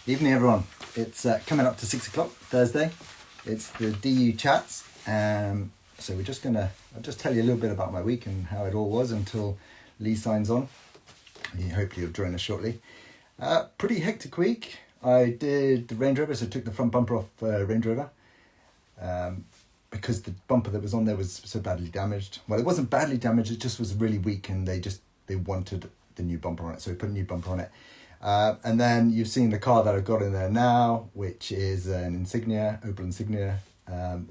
Evening, everyone. It's coming up to 6 o'clock Thursday. It's the DU chats. So I'll just tell you a little bit about my week and how it all was until Lee signs on. Hopefully you'll join us shortly. Pretty hectic week. I did the Range Rover, so I took the front bumper off Range Rover. Because the bumper that was on there was so badly damaged. Well, it wasn't badly damaged, it just was really weak, and they wanted the new bumper on it, so we put a new bumper on it. And then you've seen the car that I've got in there now, which is an Insignia, Opel Insignia.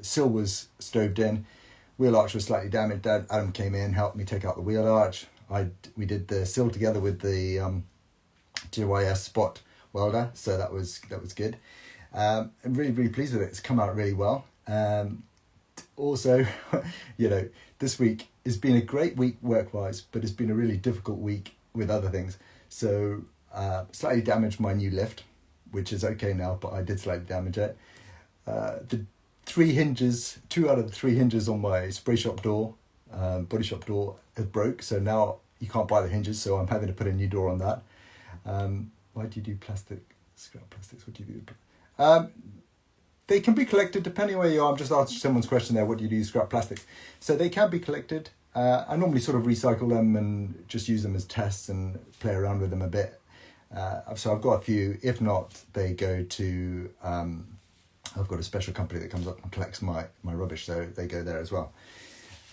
Sill was stoved in, wheel arch was slightly damaged. Adam came in, helped me take out the wheel arch. We did the sill together with the GYS Spot welder, so that was good. I'm really, really pleased with it. It's come out really well. Also, this week has been a great week work-wise, but it's been a really difficult week with other things. So slightly damaged my new lift, which is okay now, but I did slightly damage it. The 2 out of the 3 hinges on my spray shop door, body shop door, have broke. So now you can't buy the hinges, so I'm having to put a new door on that. Why do you do scrap plastics? What do you do? They can be collected depending where you are. I'm just answering someone's question there. What do you do scrap plastics? So they can be collected. I normally sort of recycle them and just use them as tests and play around with them a bit. So I've got a few. If not, they go to... I've got a special company that comes up and collects my rubbish, so they go there as well.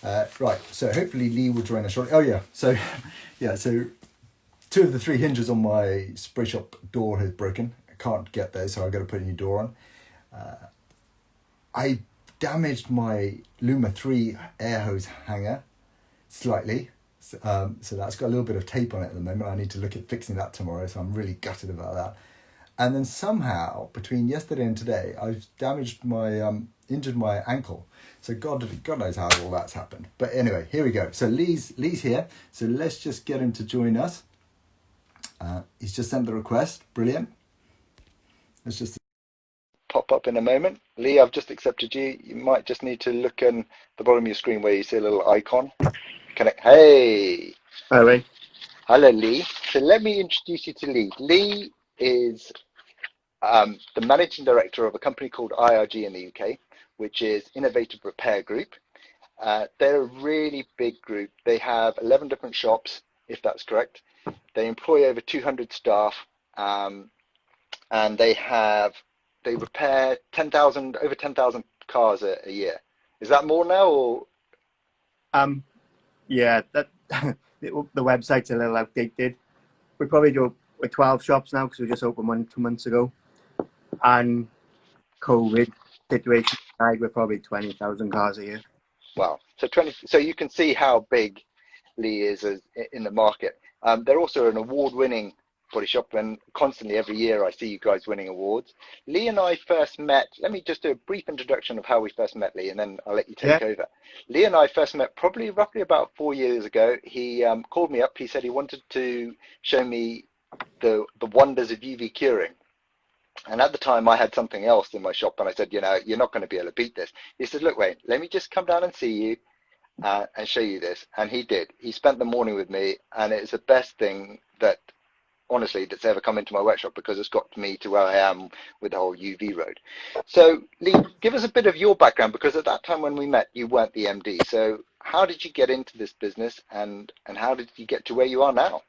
Right, so hopefully Lee will join us shortly. Oh yeah, so 2 of the 3 hinges on my spray shop door has broken. I can't get there, so I've got to put a new door on. I damaged my Luma 3 air hose hanger slightly, so that's got a little bit of tape on it at the moment. I need to look at fixing that tomorrow, so I'm really gutted about that. And then somehow between yesterday and today, I've damaged injured my ankle. So God knows how all that's happened. But anyway, here we go. So Lee's here. So let's just get him to join us. He's just sent the request. Brilliant. Let's just pop up in a moment. Lee, I've just accepted you. You might just need to look in the bottom of your screen where you see a little icon. Connect. Hey. Hi, Lee. Hello, Lee. So let me introduce you to Lee. Lee is the managing director of a company called IRG in the UK, which is Innovative Repair Group. They're a really big group. They have 11 different shops, if that's correct. They employ over 200 staff, and they repair over 10,000 cars a year. Is that more now, or? Yeah, that the website's a little outdated. We probably do with 12 shops now because we just opened one 2 months ago, and COVID situation aside, we're probably 20,000 cars a year. Wow. So you can see how big Lee is in the market. They're also an award-winning body shop, and constantly every year I see you guys winning awards. Lee and I first met. Let me just do a brief introduction of how we first met, Lee, and then I'll let you take over. Lee and I first met roughly about 4 years ago. He called me up. He said he wanted to show me the wonders of UV curing. And at the time I had something else in my shop, and I said, you're not going to be able to beat this. He said, look, wait, let me just come down and see you and show you this. And he did. He spent the morning with me, and it's the best thing that honestly that's ever come into my workshop, because it's got me to where I am with the whole UV road. So Lee, give us a bit of your background, because at that time when we met, you weren't the MD. So how did you get into this business, and how did you get to where you are now?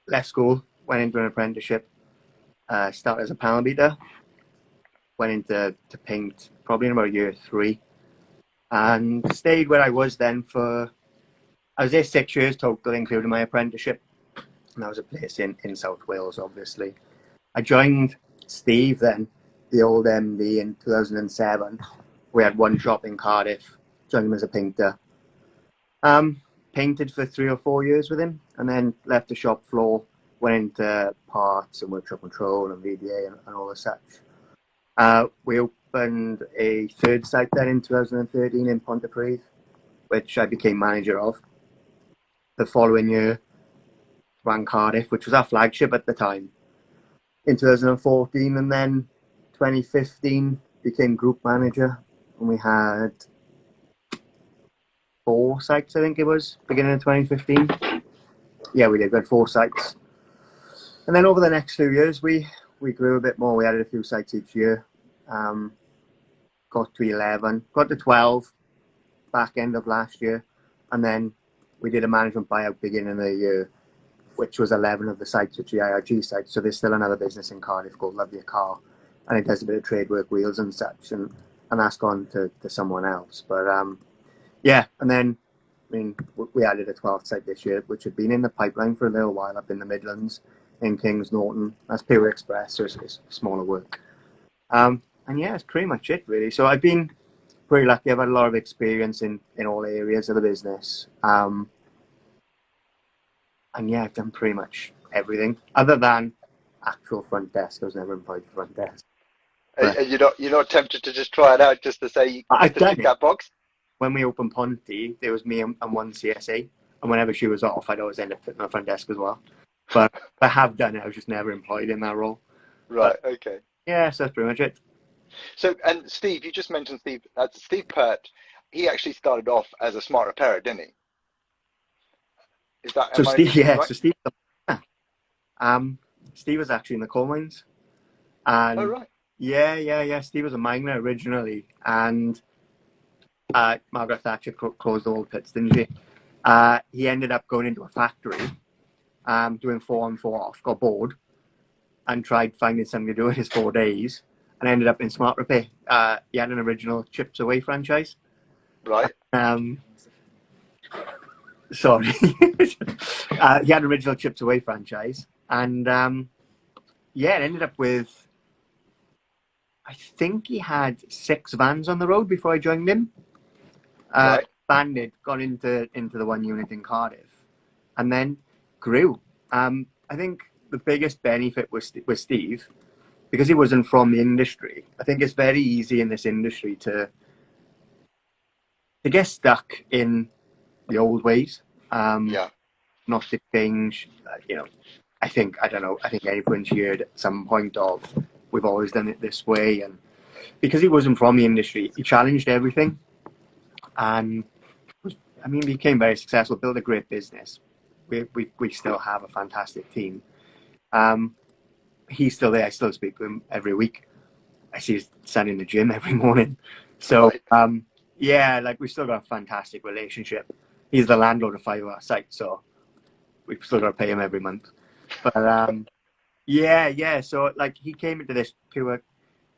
Left school, went into an apprenticeship, started as a panel beater, went into paint probably in about year 3, and stayed where I was then I was there 6 years total, including my apprenticeship, and that was a place in South Wales, obviously. I joined Steve then, the old MD, in 2007. We had one shop in Cardiff, joined him as a painter. Painted for 3 or 4 years with him, and then left the shop floor, went into parts and workshop control and VDA and all the such. We opened a 3rd site then in 2013 in Pontypridd, which I became manager of. The following year, ran Cardiff, which was our flagship at the time, in 2014, and then 2015 became group manager, and we had 4 sites, I think it was, beginning of 2015. Yeah, we did. We had 4 sites. And then over the next few years, we grew a bit more. We added a few sites each year. Got to 11, got to 12 back end of last year. And then we did a management buyout beginning of the year, which was 11 of the sites, which are the IRG sites. So there's still another business in Cardiff called Love Your Car. And it does a bit of trade work, wheels and such. And that's gone to someone else. But yeah, and then we added a 12th site this year, which had been in the pipeline for a little while up in the Midlands, in Kings Norton. That's Pure Express, so it's smaller work. And yeah, it's pretty much it, really. So I've been pretty lucky. I've had a lot of experience in all areas of the business. And yeah, I've done pretty much everything other than actual front desk. I was never employed for front desk. But you're not tempted to just try it out just to say I've to done tick it. that box? When we opened Ponty, there was me and one CSA, and whenever she was off, I'd always end up sitting on the front desk as well. But I have done it. I was just never employed in that role. Right. But, okay. yeah, so that's pretty much it. So, and Steve, you just mentioned Steve Pert. He actually started off as a smart repairer, didn't he? Is that So Steve? Yeah. right? So Steve. Steve was actually in the coal mines. And Oh, right. Yeah. Steve was a miner originally, and Margaret Thatcher closed all the pits, didn't she? He ended up going into a factory, doing 4 on 4 off, got bored, and tried finding something to do in his 4 days, and ended up in smart repair. He had an original Chips Away franchise. Right. Sorry. He had an original Chips Away franchise, and it ended up with, I think he had 6 vans on the road before I joined him. Right. Banded, got into the one unit in Cardiff, and then grew. I think the biggest benefit was Steve, because he wasn't from the industry. I think it's very easy in this industry to get stuck in the old ways. Yeah. Not to change. I think everyone's heard at some point of, we've always done it this way, and because he wasn't from the industry, he challenged everything, and became very successful, built a great business. We still have a fantastic team. He's still there. I still speak to him every week. I see his son in the gym every morning. So, right. We've still got a fantastic relationship. He's the landlord of 5 of our sites, so we've still got to pay him every month. But so he came into this pure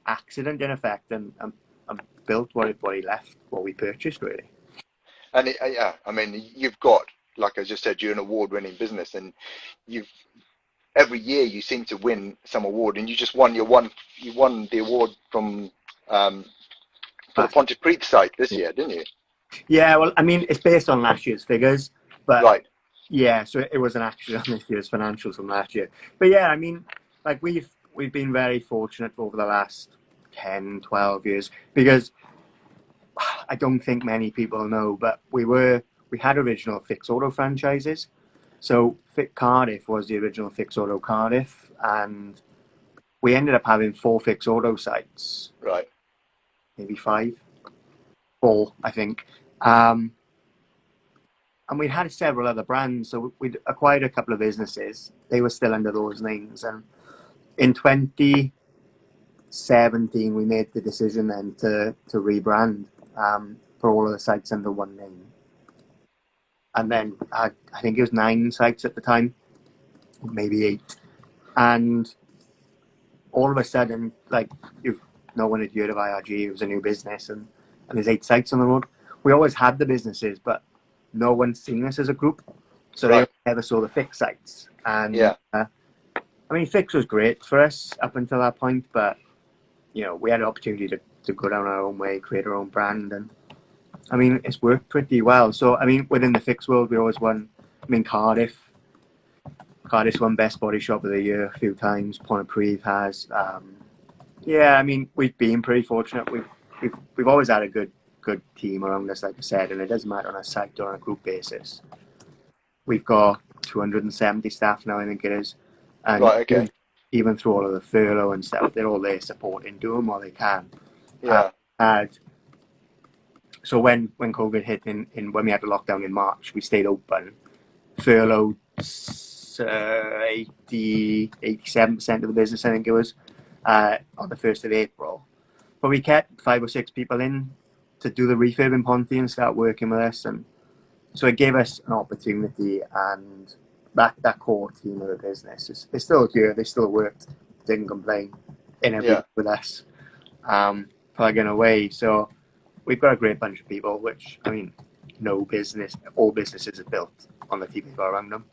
accident in effect, and built what he left, what we purchased, really. And you've got, like I just said, you're an award-winning business, and every year you seem to win some award, and you just won the award from for the Pontypridd site this year, didn't you? Yeah, well, it's based on last year's figures, but right. Yeah, so it was an action on this year's financials from last year. But yeah, we've been very fortunate over the last 10, 12 years, because I don't think many people know, but we had original Fix Auto franchises. So Cardiff was the original Fix Auto Cardiff, and we ended up having 4 Fix Auto sites. Right. Maybe 5. 4, I think. And we'd had several other brands, so we'd acquired a couple of businesses. They were still under those names. And in 2017, we made the decision then to rebrand, for all of the sites under one name. And then I think it was 9 sites at the time, maybe 8. And all of a sudden, no one had heard of IRG. It was a new business, and there's 8 sites on the road. We always had the businesses, but no one's seen us as a group, so They never saw the Fix sites. And Fix was great for us up until that point, but we had an opportunity to go down our own way, create our own brand, and it's worked pretty well. So within the Fix world, we always won. Cardiff's won Best Body Shop of the Year a few times. Pontypridd has. We've been pretty fortunate. We've always had a good team around us, like I said, and it doesn't matter on a site or on a group basis. We've got 270 staff now, I think it is, and even through all of the furlough and stuff, they're all there supporting, doing what they can. So when COVID hit when we had the lockdown in March, we stayed open, furloughed to 87% of the business, I think it was, on the 1st of April. But we kept 5 or 6 people in to do the refurb in Ponty and start working with us. And so it gave us an opportunity, and that core team of the business is still here. They still worked, didn't complain, in every week with us, plugging away. So we've got a great bunch of people, which, I mean, all businesses are built on the team we've got around them.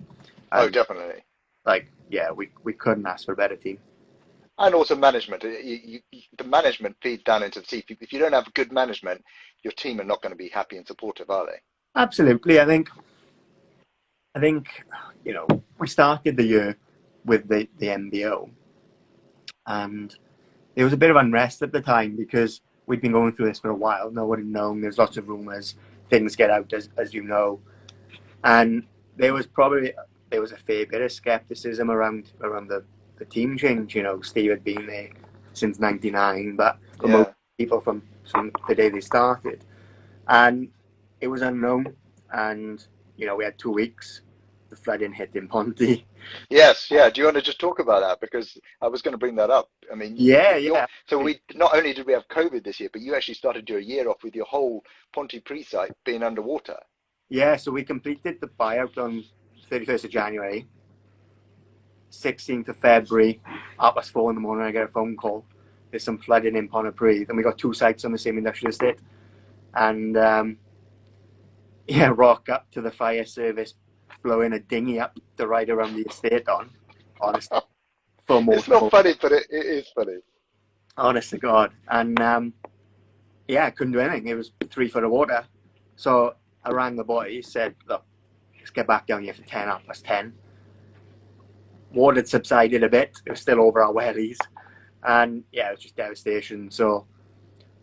Oh, definitely. Like, yeah, we couldn't ask for a better team. And also management. The management feeds down into the team. If you don't have good management, your team are not going to be happy and supportive, are they? Absolutely. I think, you know, we started the year with the MBO, and there was a bit of unrest at the time because we'd been going through this for a while. Nobody had known. There's lots of rumours. Things get out, as you know. And there was a fair bit of scepticism around the team change. You know, Steve had been there since '99, but for most people from the day they started, and it was unknown. And you know, we had 2 weeks. The flooding hit in Ponty. Yes, yeah. Do you want to just talk about that? Because I was going to bring that up. I mean, So we not only did we have COVID this year, but you actually started your year off with your whole Ponty pre-site being underwater. Yeah, so we completed the buyout on 31st of January. 16th of February, 4:30 in the morning, I get a phone call. There's some flooding in Pontypridd, and we got 2 sites on the same industrial estate. And rock up to the fire service, blowing a dinghy up the ride around the estate on. Honestly, it's not funny, but it is funny. Honest to God. And I couldn't do anything. It was 3 foot of water. So I rang the boys, said, look, let's get back down here for 10:10. Water had subsided a bit. It was still over our wellies. And it was just devastation. So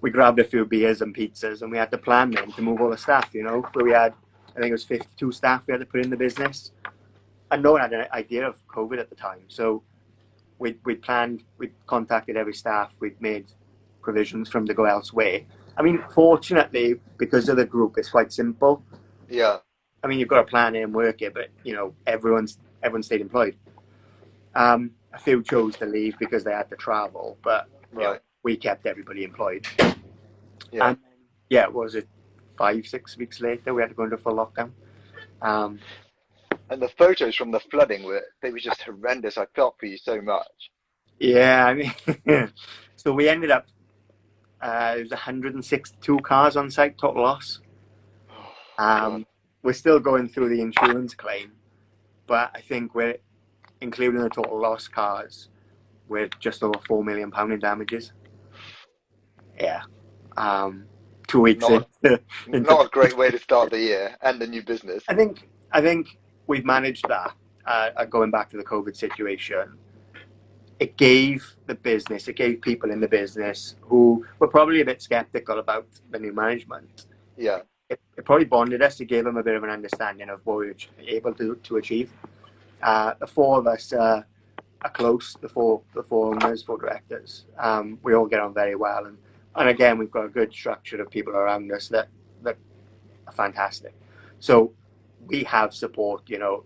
we grabbed a few beers and pizzas, and we had to plan then to move all the staff, you know. So we had, I think it was 52 staff we had to put in the business. And no one had an idea of COVID at the time. So we planned, we contacted every staff, we'd made provisions for them to go elsewhere. I mean, fortunately, because of the group, it's quite simple. Yeah. I mean, you've got to plan it and work it, but, you know, everyone stayed employed. A few chose to leave because they had to travel, but you know, we kept everybody employed. Yeah. And what was it, 5-6 weeks later, we had to go into full lockdown. And the photos from the flooding were just horrendous. I felt for you so much. Yeah, I mean, so we ended up, it was 162 cars on site, total loss. We're still going through the insurance claim, but I think we're, including the total loss cars, we're just over £4 million in damages. Yeah. 2 weeks not a great way to start the year and the new business. I think we've managed that. Going back to the COVID situation, it gave people in the business who were probably a bit skeptical about the new management. Yeah. It probably bonded us. It gave them a bit of an understanding of what we were able to achieve. The 4 of us are close, the four owners, 4 directors. We all get on very well. And again, we've got a good structure of people around us that are fantastic. So we have support, you know.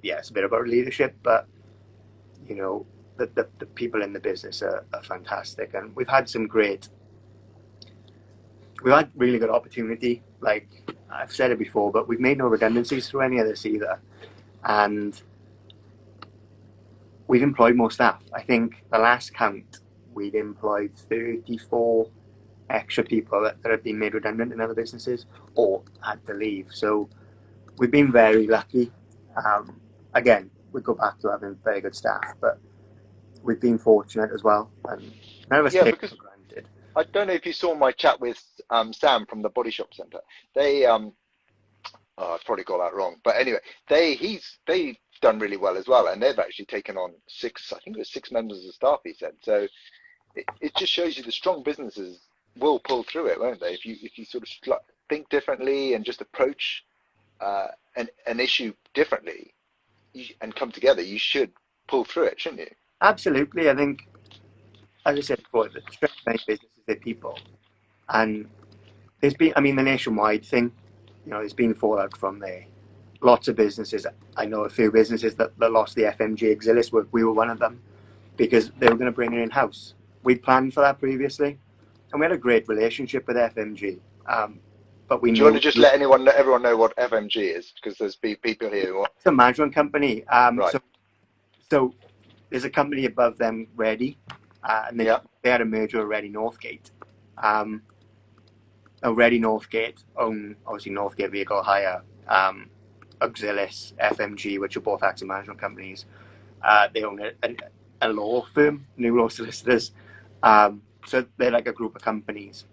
Yeah, it's a bit about leadership, but, you know, the people in the business are fantastic. And we've had really good opportunity. Like I've said it before, but we've made no redundancies through any of this either. And we've employed more staff. I think the last count, we'd employed 34 extra people that had been made redundant in other businesses or had to leave. So we've been very lucky. Again, we go back to having very good staff, but we've been fortunate as well. And none of us take it for granted. I don't know if you saw my chat with Sam from the Body Shop Centre. They, I probably got that wrong, but anyway, they've done really well as well, and they've actually taken on 6 members of staff, he said. So it just shows you the strong businesses will pull through it, won't they? If you sort of think differently and just approach an issue differently and come together, you should pull through it, shouldn't you? Absolutely. I think, as I said before, the strength of any business is their people. And there's been, I mean, the nationwide thing, you know, there's been fallout from there. lots of businesses. I know a few businesses that lost the FMG Exilis work. We were one of them because they were going to bring it in-house. We planned for that previously, and we had a great relationship with FMG. But we Do you knew want to just let everyone know what FMG is? Because there's people here who are... it's a management company. Right. So there's a company above them, Ready, and they had a merger with Ready Northgate. Ready Northgate own obviously Northgate Vehicle Hire, Exilis, FMG, which are both active management companies. They own a law firm, New Law Solicitors. So they're like a group of companies.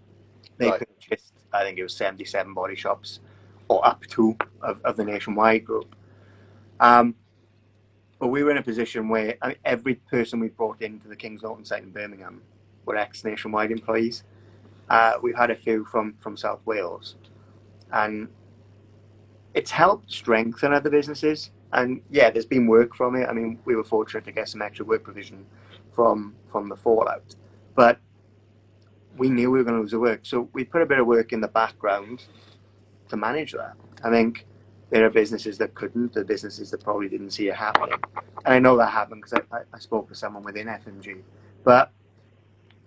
They purchased, I think it was 77 body shops, or up to, of the Nationwide group. But we were in a position where every person we brought into the Kings Norton site in Birmingham were ex-Nationwide employees. We've had a few from South Wales, and it's helped strengthen other businesses. And yeah, there's been work from it. I mean, we were fortunate to get some extra work provision from the fallout, but we knew we were going to lose the work, so we put a bit of work in the background to manage that. I think there are businesses that couldn't, the businesses that probably didn't see it happening, and I know that happened because I spoke to someone within FMG. But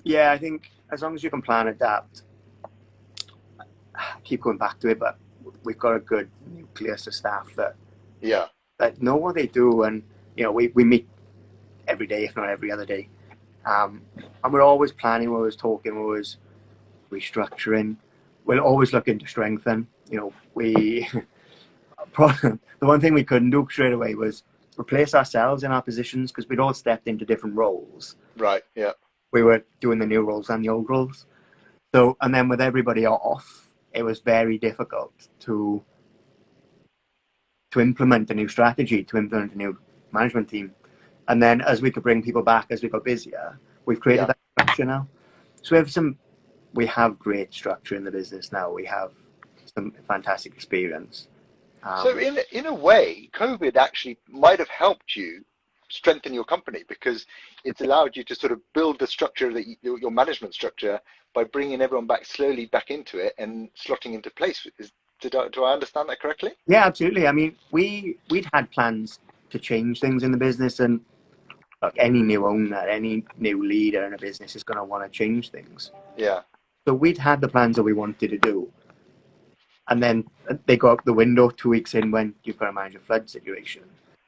yeah, I think as long as you can plan, adapt, keep going back to it. But we've got a good nucleus of staff that know what they do, and we meet every day, if not every other day, and we're always planning, we're always talking, we're always restructuring, we're always looking to strengthen. We the one thing we couldn't do straight away was replace ourselves in our positions, because we'd all stepped into different roles. Right. Yeah. We were doing the new roles and the old roles. So, and then with everybody off, it was very difficult to implement a new strategy, to implement a new management team. And then as we could bring people back, as we got busier, we've created that structure now. So we have great structure in the business now. We have some fantastic experience. So in a way, COVID actually might have helped you strengthen your company, because it's allowed you to sort of build the structure, your management structure, by bringing everyone slowly back into it and slotting into place. Do I understand that correctly? Yeah, absolutely. I mean, we'd had plans to change things in the business, and look, any new owner, any new leader in a business is going to want to change things. Yeah. So we'd had the plans that we wanted to do, and then they go out the window 2 weeks in when you've got to manage a flood situation.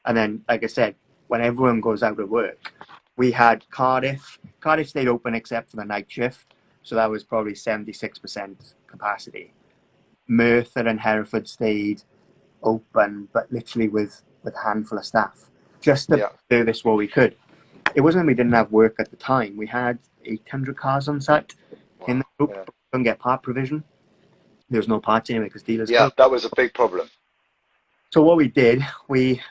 And then, like I said, when everyone goes out of work, we had Cardiff. Cardiff stayed open except for the night shift, so that was probably 76% capacity. Merthyr and Hereford stayed open, but literally with a handful of staff, just to service what we could. It wasn't that we didn't have work at the time. We had 800 cars on site in the group. We couldn't get part provision. There was no parts anyway because dealers. Yeah, that was a big problem. So what we did, the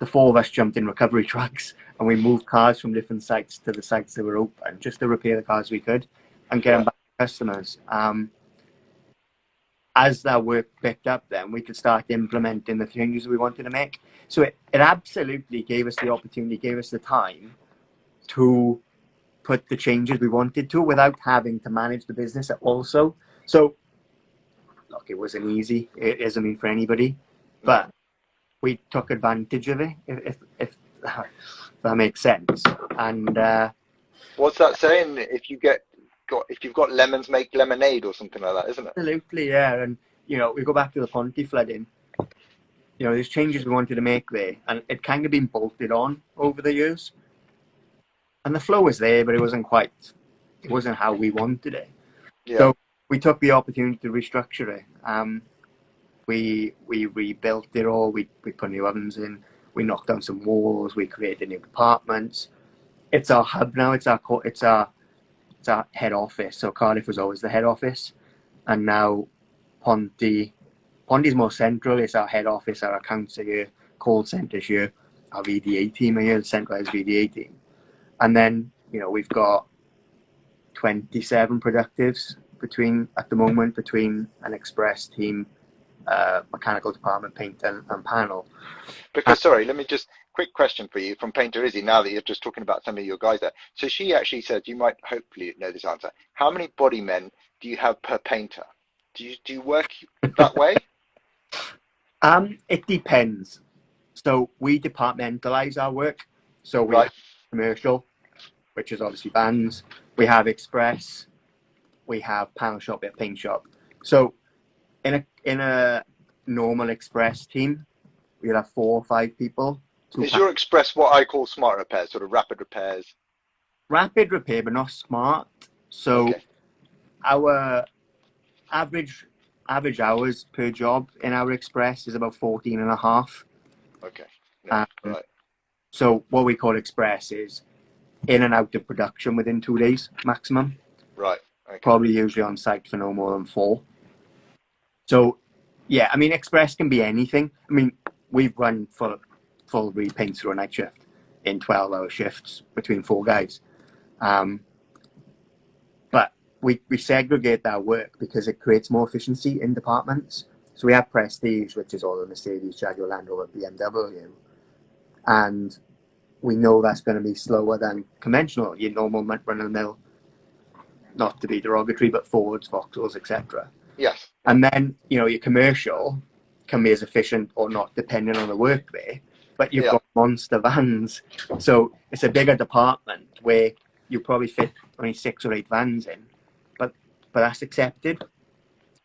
four of us jumped in recovery trucks and we moved cars from different sites to the sites that were open, just to repair the cars we could and get them back to customers. As that work picked up, then we could start implementing the changes we wanted to make. So it absolutely gave us the opportunity, gave us the time to put the changes we wanted to without having to manage the business also. So, look, it wasn't easy. It isn't for anybody, but we took advantage of it, if that makes sense. And what's that saying? If you've got lemons, make lemonade, or something like that, isn't it? Absolutely, yeah. And we go back to the Ponty flooding. There's changes we wanted to make there, and it kind of been bolted on over the years. And the flow was there, but it wasn't how we wanted it. Yeah. So we took the opportunity to restructure it. We rebuilt it all. We put new ovens in. We knocked down some walls. We created new departments. It's our hub now. It's our head office. So Cardiff was always the head office, and now Ponty's more central. It's our head office. Our accounts are here. Call centre's here. Our VDA team are here. The centralised VDA team. And then, we've got 27 productives at the moment between an express team, mechanical department, paint and panel. Because, sorry, let me just, quick question for you from Painter Izzy, now that you're just talking about some of your guys there. So she actually said, you might hopefully know this answer, how many body men do you have per painter? Do you work that way? It depends. So we departmentalize our work. So we Right. have commercial, which is obviously vans. We have express. We have panel shop, we have paint shop. So in a normal express team, we'll have 4 or 5 people. Is your express what I call smart repairs, sort of rapid repairs? Rapid repair, but not smart. So Okay. our average hours per job in our express is about 14 and a half. Okay. No, Um, right. so what we call express is in and out of production within 2 days maximum. Right. Okay. Probably usually on site for no more than 4. So yeah, I mean, express can be anything. I mean, we've run full repaint through a night shift in 12-hour shifts between 4 guys. But we segregate that work because it creates more efficiency in departments. So we have Prestige, which is all the Mercedes, Jaguar, Land Rover, BMW, and we know that's going to be slower than conventional, your normal run-of-the-mill, not to be derogatory, but Fords, Vauxhalls, etc. Yes. And then, your commercial can be as efficient or not, depending on the work there. But you've got monster vans. So it's a bigger department where you probably fit only 6 or 8 vans in. But that's accepted.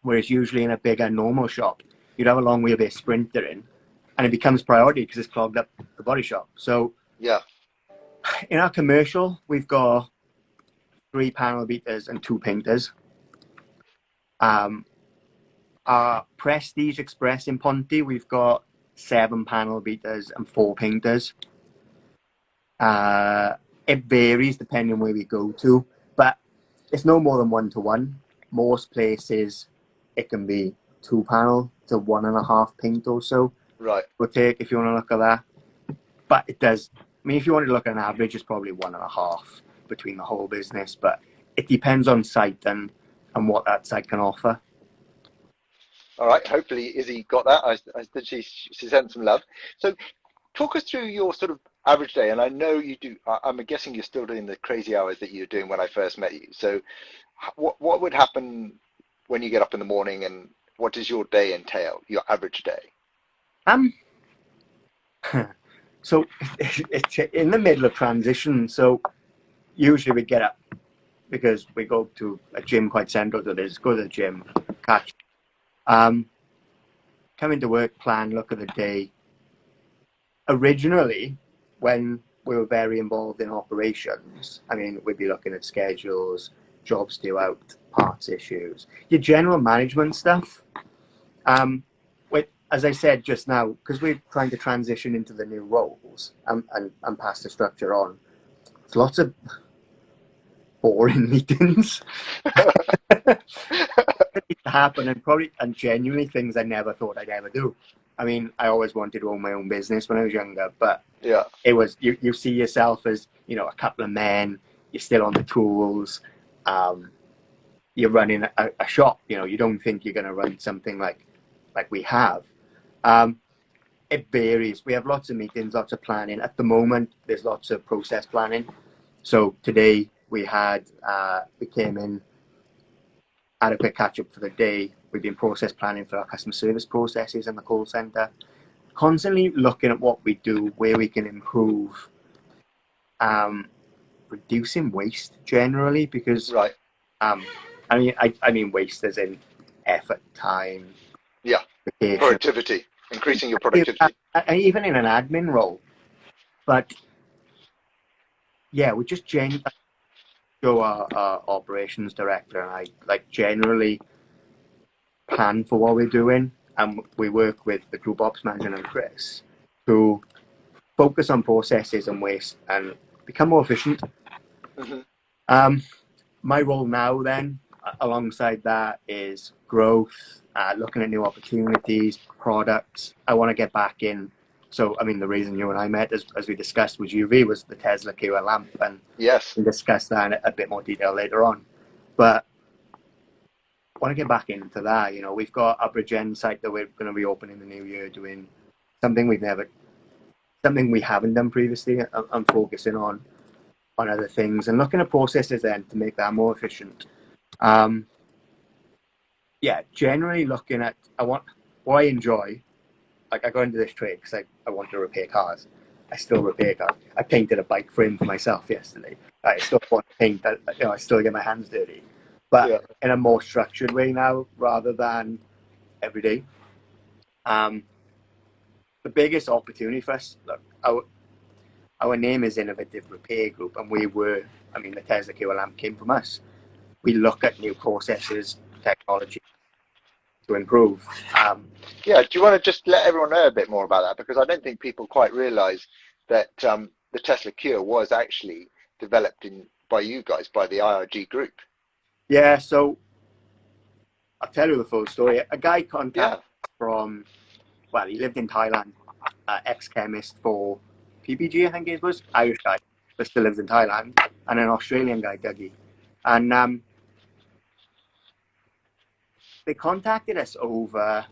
Whereas usually in a bigger normal shop, you'd have a long wheelbase Sprinter in, and it becomes priority because it's clogged up the body shop. So Yeah. in our commercial, we've got 3 panel beaters and 2 painters. Our Prestige Express in Ponty, we've got 7 panel beaters and 4 painters. It varies depending on where we go to, but it's no more than 1-to-1. Most places, it can be 2 panel to 1.5 paint or so. Right. We'll take if you want to look at that. But it does. I mean, if you wanted to look at an average, it's probably 1.5 between the whole business. But it depends on site and what that site can offer. All right. Hopefully Izzy got that. She sent some love. So talk us through your sort of average day. And I know you do. I'm guessing you're still doing the crazy hours that you were doing when I first met you. So what would happen when you get up in the morning, and what does your day entail? Your average day? So it's in the middle of transition. So usually we get up because we go to a gym quite central to this. Go to the gym, catch. Come into work, plan, look at the day. Originally, when we were very involved in operations, I mean, we'd be looking at schedules, jobs due out, parts issues, your general management stuff. As I said just now, because we're trying to transition into the new roles and pass the structure on, there's lots of boring meetings that need to happen, and genuinely things I never thought I'd ever do. I mean, I always wanted to own my own business when I was younger, but it was you see yourself as a couple of men. You're still on the tools. You're running a shop. You don't think you're going to run something like we have. It varies. We have lots of meetings, lots of planning. At the moment, there's lots of process planning. So today we came in, had a quick catch up for the day. We've been process planning for our customer service processes in the call center. Constantly looking at what we do, where we can improve, reducing waste generally, because I mean waste as in effort, time, productivity, increasing your productivity, even in an admin role. But yeah, we just generally show our operations director and I generally plan for what we're doing, and we work with the group ops manager and Chris to focus on processes and waste and become more efficient. Mm-hmm. My role now then, alongside that, is growth, looking at new opportunities, products. I want to get back in. So, I mean, the reason you and I met, as we discussed, was UV, was the Tesla QR lamp, and we'll discuss that in a bit more detail later on. But I want to get back into that. We've got our Bridgend site that we're going to be opening in the new year, doing something we haven't done previously. I'm focusing on other things and looking at processes then to make that more efficient. Generally looking at what I enjoy like I got into this trade because I want to repair cars. I still repair cars. I painted a bike frame for myself yesterday. I still want to paint. I still get my hands dirty, but in a more structured way now rather than every day. The biggest opportunity for us, look, our name is Innovative Repair Group, and the Tesla Q lamp came from us. We look at new processes, technology to improve. Do you want to just let everyone know a bit more about that? Because I don't think people quite realise that the Tesla Q was actually developed by you guys, by the IRG group. Yeah, so I'll tell you the full story. A guy contacted from, he lived in Thailand, ex-chemist for PPG, I think it was, Irish guy, but still lives in Thailand, and an Australian guy, Dougie. And they contacted us over,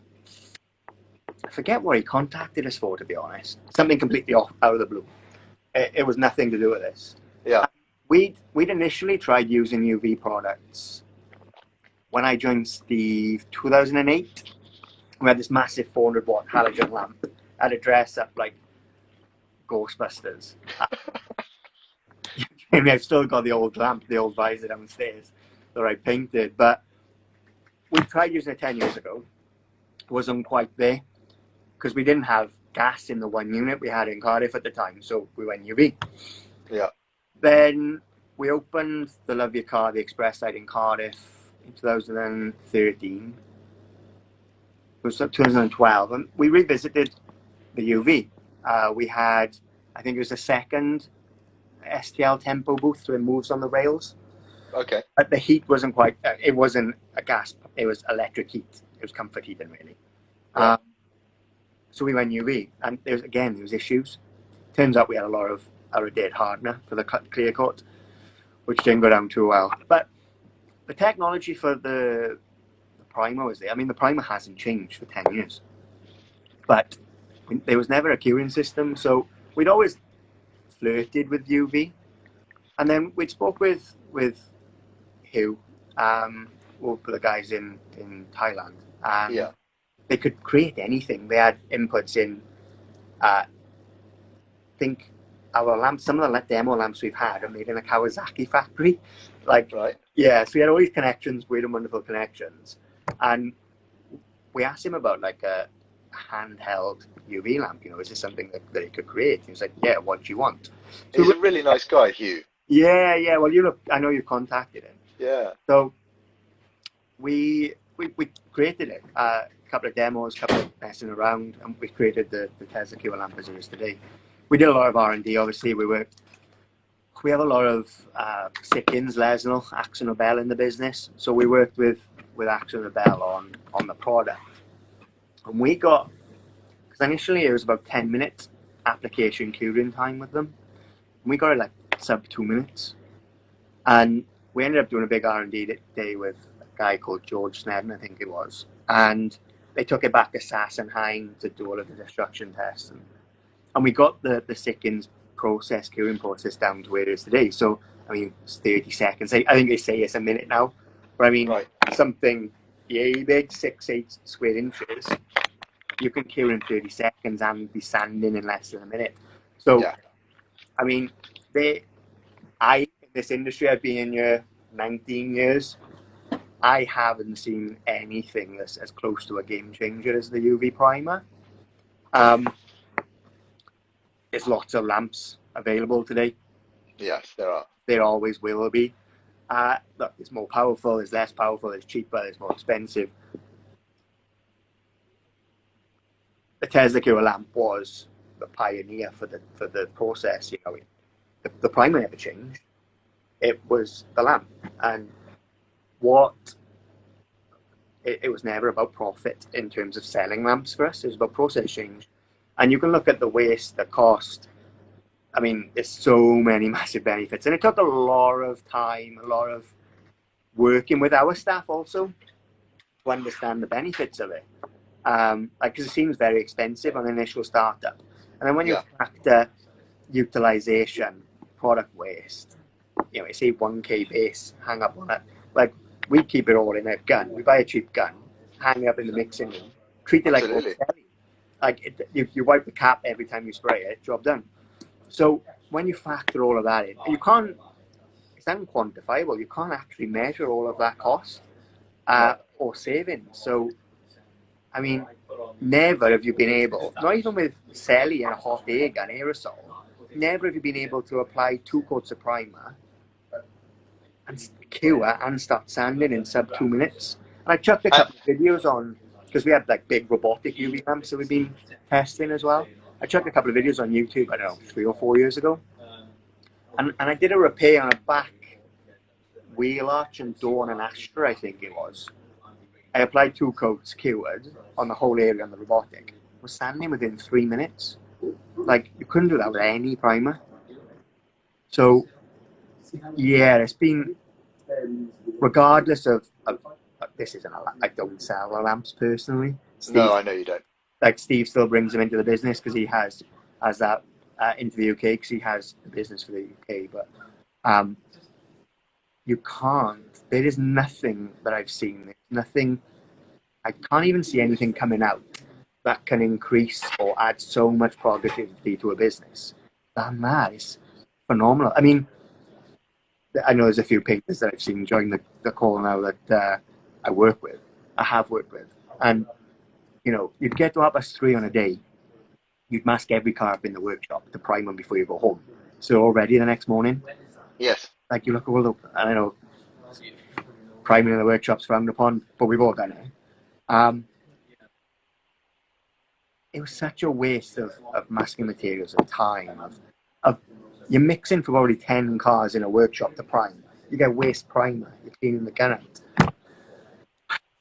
I forget what he contacted us for, to be honest. Something completely out of the blue. It was nothing to do with this. Yeah. We'd initially tried using UV products when I joined Steve 2008. We had this massive 400 watt halogen lamp. I had to dress up like Ghostbusters. I've still got the old lamp, the old visor downstairs that I painted, but we tried using it 10 years ago. It wasn't quite there because we didn't have gas in the one unit we had in Cardiff at the time, so we went UV. Yeah. Then we opened the Love Your Car, the Express site in Cardiff in 2013. It was 2012, and we revisited the UV. We had, I think it was the second STL Tempo booth, so it moves on the rails. Okay. But the heat wasn't quite, it wasn't a gas, it was electric heat. It was comfort heating, really. Yeah. So we went UV, and there was issues. Turns out we had a lot of dead hardener for the clear coat, which didn't go down too well. But the technology for the primer was there. I mean, the primer hasn't changed for 10 years. But there was never a curing system, so we'd always flirted with UV. And then we'd spoke with Hugh, or the guys in Thailand, and they could create anything. They had inputs in, I think our lamps, some of the demo lamps we've had are made in a Kawasaki factory. Yeah, so we had all these connections, weird and wonderful connections. And we asked him about like a handheld UV lamp, is this something that he could create? He was like, yeah, what do you want? So he's a really nice guy, Hugh. Yeah, well, I know you contacted him. Yeah. So we created it, a couple of demos, a couple of messing around, and we created the Tesla Q lamp as it is today. We did a lot of R&D, obviously. We have a lot of Sickins, Lesnell, Axon Nobel in the business. So we worked with Axon Nobel on the product. And we got, because initially it was about 10 minutes application curing time with them. And we got it like sub 2 minutes. And we ended up doing a big R&D day with a guy called George Snedden, I think it was. And they took it back to Sassenheim to do all of the destruction tests. And we got the Sickins curing process down to where it is today. So, I mean, it's 30 seconds. I think they say it's a minute now. But I mean, something yay big, 6-8 square inches, you can cure in 30 seconds and be sanding in less than a minute. So, I mean, in this industry, I've been in here 19 years. I haven't seen anything that's as close to a game changer as the UV primer. There's lots of lamps available today. Yes, there are. There always will be. Look, it's more powerful, it's less powerful, it's cheaper, it's more expensive. The Tesla Q lamp was the pioneer for the process. The primer never changed. It was the lamp, and it was never about profit in terms of selling lamps for us. It was about process change. And you can look at the waste, the cost. I mean, there's so many massive benefits. And it took a lot of time, a lot of working with our staff also to understand the benefits of it. Because it seems very expensive on initial startup. And then when you factor utilization, product waste, you say 1K base, hang up on it. Like, we keep it all in a gun. We buy a cheap gun, hang it up in the mixing room, treat it like you wipe the cap every time you spray it, job done. So when you factor all of that in, you can't. It's unquantifiable. You can't actually measure all of that cost or savings. So, I mean, never have you been able, not even with Selly and a hot air gun aerosol, never have you been able to apply 2 coats of primer and cure and start sanding in sub 2 minutes. And I chucked a couple of videos on, because we had like big robotic UV lamps that we've been testing as well. I chucked a couple of videos on YouTube, I don't know, 3 or 4 years ago. And I did a repair on a back wheel arch and door on an Astra, I think it was. I applied 2 coats, cured, on the whole area on the robotic. Was sanding within 3 minutes. Like, you couldn't do that with any primer. So, yeah, it's been, regardless of this isn't a lamp, I don't sell the lamps personally. Steve, No, I know you don't. Like, Steve still brings them into the business because he has that into the UK, because he has the business for the UK. But you can't. There is nothing that I've seen. There's nothing. I can't even see anything coming out that can increase or add so much productivity to a business. And that is phenomenal. I mean, I know there's a few painters that I've seen join the call now that I have worked with. And, you know, you'd get to 3:30 on a day. You'd mask every car up in the workshop to prime them before you go home. So all ready the next morning. Yes. Like, you look all up, and I know priming in the workshop's frowned upon, but we've all done it. It was such a waste of masking materials and time. Of you're mixing for probably 10 cars in a workshop to prime. You get waste primer. You're cleaning the gun out.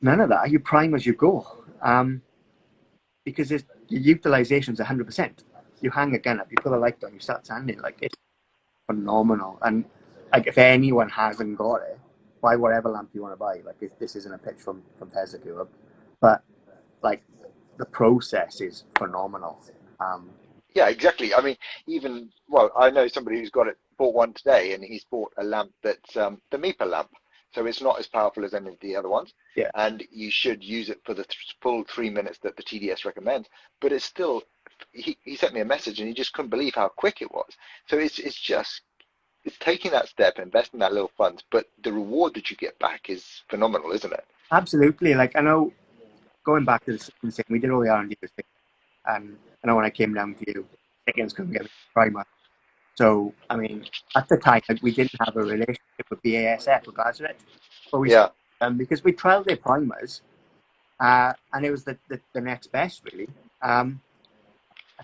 None of that. You prime as you go. Because your utilization's 100%. You hang a gun up, you put a light on, you start sanding. Like, it's phenomenal. And like, if anyone hasn't got it, buy whatever lamp you want to buy. Like, this isn't a pitch from Tesla, but like, the process is phenomenal. Yeah, exactly. I mean, I know somebody who's bought one today, and he's bought a lamp that's the MEPA lamp. So it's not as powerful as any of the other ones. Yeah. And you should use it for the full 3 minutes that the TDS recommends. But it's still, he sent me a message and he just couldn't believe how quick it was. So it's taking that step, investing that little funds, but the reward that you get back is phenomenal, isn't it? Absolutely. Like, I know, going back to the thing, we did all the R&D, and I know when I came down to you, Higgins couldn't get a primer. So, I mean, at the time, like, we didn't have a relationship with BASF or Glazeret, but because we trialed their primers, and it was the next best, really. I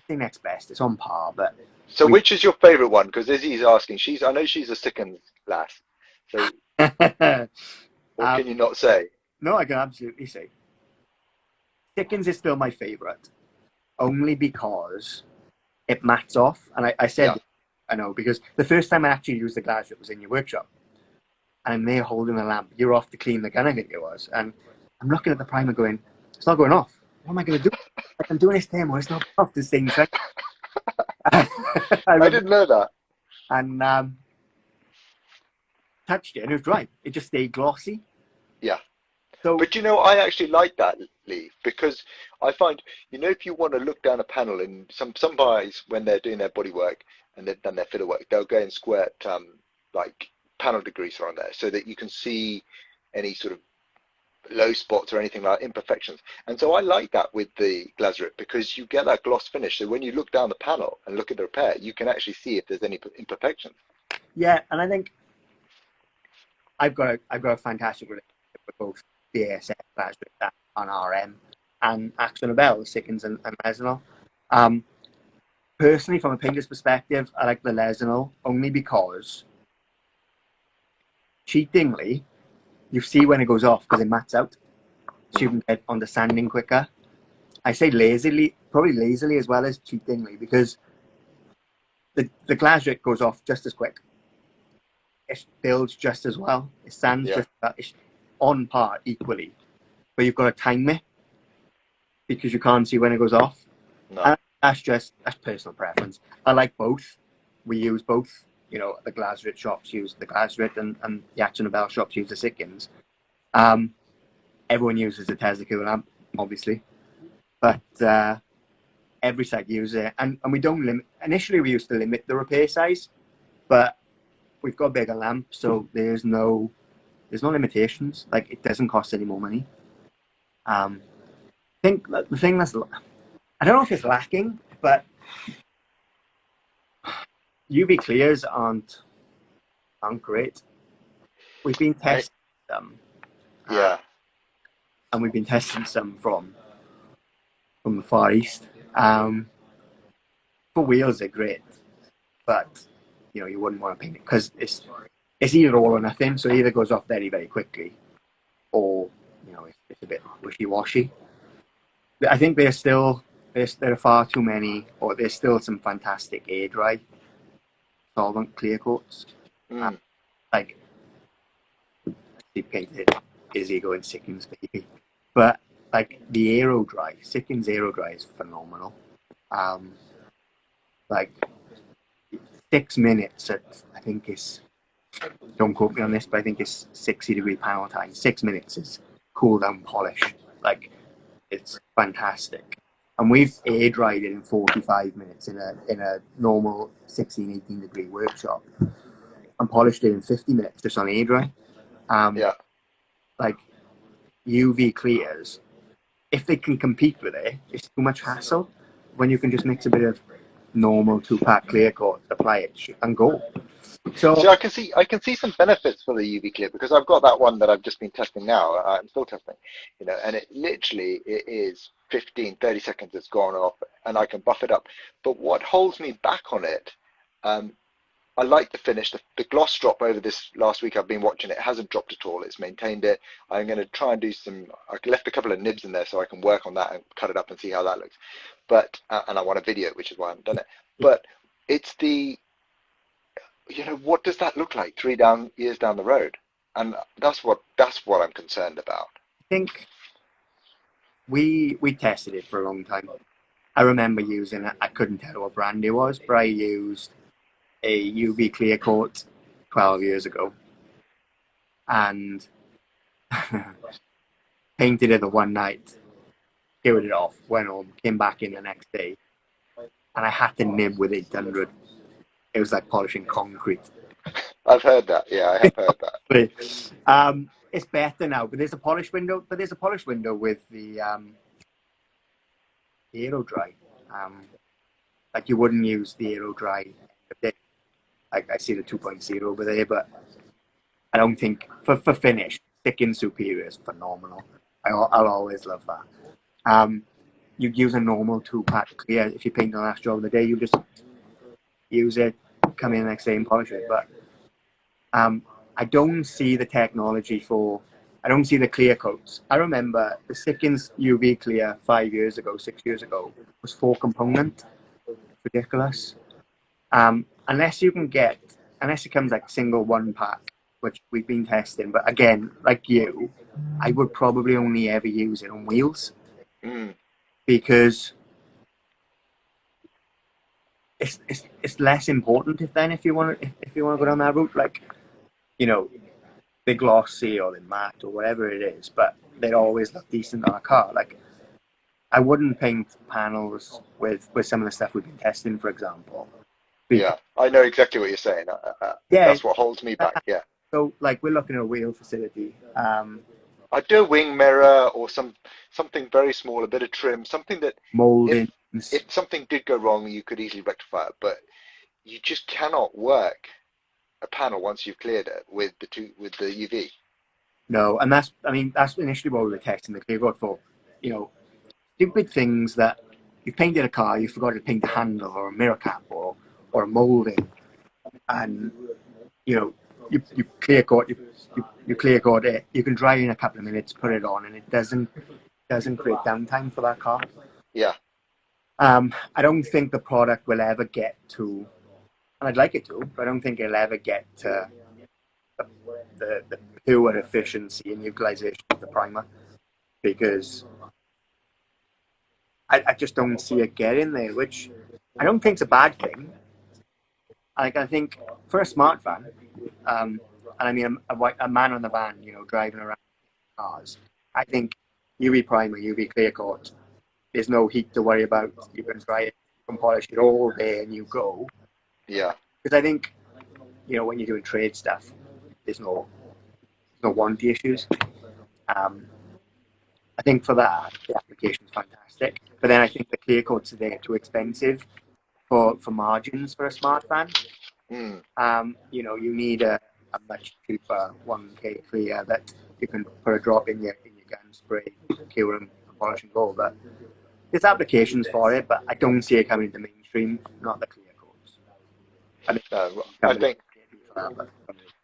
think next best. It's on par, but. So, which is your favourite one? Because Izzy's asking. I know she's a Sickens lass. So, what can you not say? No, I can absolutely say. Sickens is still my favourite, only because it mats off. And I said, I know, because the first time I actually used the glass, it was in your workshop. And I'm there holding the lamp. You're off to clean the gun, I think it was. And I'm looking at the primer going, it's not going off. What am I going to do? Like, I'm doing this demo, it's not off this thing. I didn't know that. And touched it and it was dry. It just stayed glossy. Yeah. So, but I actually like that, Lee, because I find, if you want to look down a panel, and some guys, when they're doing their body work and they've done their fitter work, they'll go and squirt like panel degreaser on there so that you can see any sort of low spots or anything like imperfections. And so I like that with the Glazeret, because you get that gloss finish. So when you look down the panel and look at the repair, you can actually see if there's any imperfections. Yeah, and I think I've got a fantastic relationship with both BASF, Glazeret, and RM, and Axel Nobel, Sickens and Lesinol. Personally, from a painter's perspective, I like the Lesinol only because, cheatingly, you see when it goes off because it mats out, so you can get on the sanding quicker. I say probably lazily as well as cheatingly, because the Glazeret goes off just as quick. It builds just as well. It sands just it's on par equally, but you've got to time it because you can't see when it goes off. No. And that's personal preference. I like both. We use both. The Glazeret shops use the Glazeret, and the Axel Nobel shops use the Sickens. Everyone uses the Tesla lamp, obviously, but every site uses it, and we don't limit. Initially, we used to limit the repair size, but we've got a bigger lamp, so there's no limitations. Like, it doesn't cost any more money. I think the thing that's, I don't know if it's lacking, but UV clears aren't great. We've been testing them, Yeah. and we've been testing some from the Far East. For wheels, they're great, but you wouldn't want to paint it because it's either all or nothing. So it either goes off very, very quickly, or it's a bit wishy-washy. I think there's there are far too many, or there's still some fantastic air dry solvent clear coats. Like, he painted his ego in Sickens baby, but like the Aero Dry, Sickens Aero Dry is phenomenal. Like 6 minutes at, I think it's, don't quote me on this, but I think it's 60-degree panel time. 6 minutes is cool down polish. Like, it's fantastic. And we've air dried it in 45 minutes in a normal 16-18 degree workshop, and polished it in 50 minutes just on air dry. Like, UV clears, if they can compete with it, it's too much hassle when you can just mix a bit of normal 2-pack clear coat, apply it, and go. So I can see some benefits for the UV clear, because I've got that one that I've just been testing now. I'm still testing, and it is 15-30 seconds it's gone off, and I can buff it up. But what holds me back on it, I like the finish. The gloss drop over this last week I've been watching, it hasn't dropped at all. It's maintained it. I'm going to try and do I left a couple of nibs in there so I can work on that and cut it up and see how that looks. But and I want a video, which is why I haven't done it. But it's what does that look like 3 years down the road? And that's what I'm concerned about. I think we tested it for a long time. I remember using it. I couldn't tell what brand it was, but I used a UV clear coat 12 years ago, and painted it the one night, killed it off, went home, came back in the next day, and I had to nib with 800. It was like polishing concrete. I've heard that. Yeah, I have heard that. But, it's better now, but there's a polish window. But there's a polish window with the Aero Dry. Like, you wouldn't use the Aero Dry. Like, I see the 2.0 over there, but I don't think for finish, thick and superior is phenomenal. I'll always love that. You'd use a normal 2-pack clear. If you paint the last job of the day, you just use it, come in the next day and polish it. But I don't see the technology I don't see the clear coats. I remember the Sickens UV clear 6 years ago, was 4-component. Ridiculous. Unless it comes like single 1-pack, which we've been testing. But again, like you, I would probably only ever use it on wheels, because it's less important if you want to go down that route. Like, they're glossy or they're matte or whatever it is, but they always look decent on a car. Like, I wouldn't paint panels with some of the stuff we've been testing, for example. Yeah, I know exactly what you're saying. That's what holds me back. Yeah. So, like, we're looking at a wheel facility. I'd do a wing mirror or something very small, a bit of trim, something that molding. If something did go wrong, you could easily rectify it. But you just cannot work a panel once you've cleared it with the UV. No, and that's initially what we were testing the clear coat for. Stupid things that you painted a car, you forgot to paint a handle or a mirror cap or a molding, and you clear coat you clear coat it. You can dry it in a couple of minutes, put it on, and it doesn't create downtime for that car. Yeah. I don't think the product will ever get to, and I'd like it to, but I don't think it'll ever get to the pure efficiency and utilization of the primer, because I just don't see it getting there, which I don't think is a bad thing. Like, I think for a smart van, and I mean a man on the van, driving around cars, I think UV primer, UV clear coat there's no heat to worry about. You can dry it, you can polish it all day, and you go. Yeah. Because I think, when you're doing trade stuff, there's no warranty issues. I think for that, the application's fantastic. But then I think the clear coats today are too expensive for margins for a smart fan. Mm. You need a much cheaper 1K clear that you can put a drop in your gun, spray, cure and polish and go. But there's applications for it, but I don't see it coming into mainstream, not the clear coats.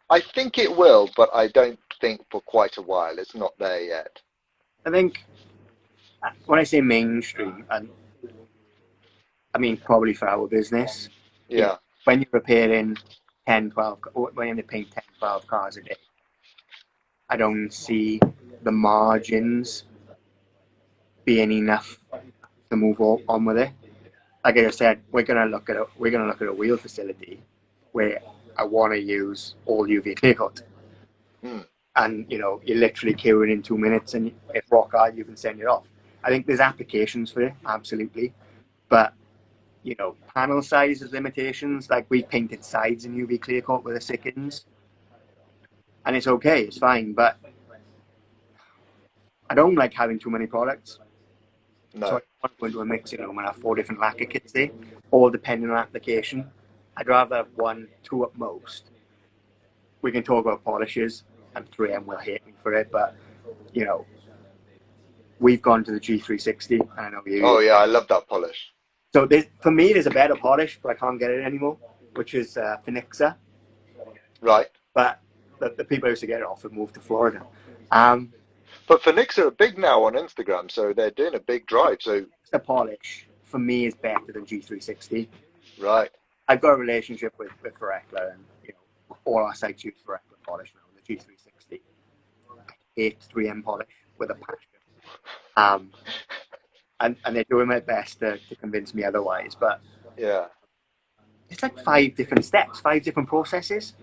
I think it will, but I don't think for quite a while. It's not there yet. I think when I say mainstream, and I mean probably for our business, Yeah. When you're repairing 10, 12, when you're paying 10, 12 cars a day, I don't see the margins being enough to move on with it. Like I said, we're gonna look at a wheel facility where I want to use all UV clear coat. And you're literally curing in 2 minutes, and if rock hard, you can send it off. I think there's applications for it, absolutely, but panel size has limitations. Like we painted sides in UV clear coat with the Sickens, and it's okay, it's fine, but I don't like having too many products. No. So I want to go into a mixing room and have 4 different lacquer kits there, all depending on application. I'd rather have 1, 2 at most. We can talk about polishes, and 3M will hate me for it, but we've gone to the G360, and I know you. Oh yeah, I love that polish. So for me, there's a better polish, but I can't get it anymore, which is Phoenixa. Right. But the people who used to get it off have moved to Florida. But Phoenix are big now on Instagram, so they're doing a big drive. So the polish for me is better than G360. Right. I've got a relationship with Verrecla, and all our sites use Verrecla polish now. The G360. I hate 3M polish with a passion. And they're doing my best to convince me otherwise. But yeah, it's like 5 different steps, 5 different processes.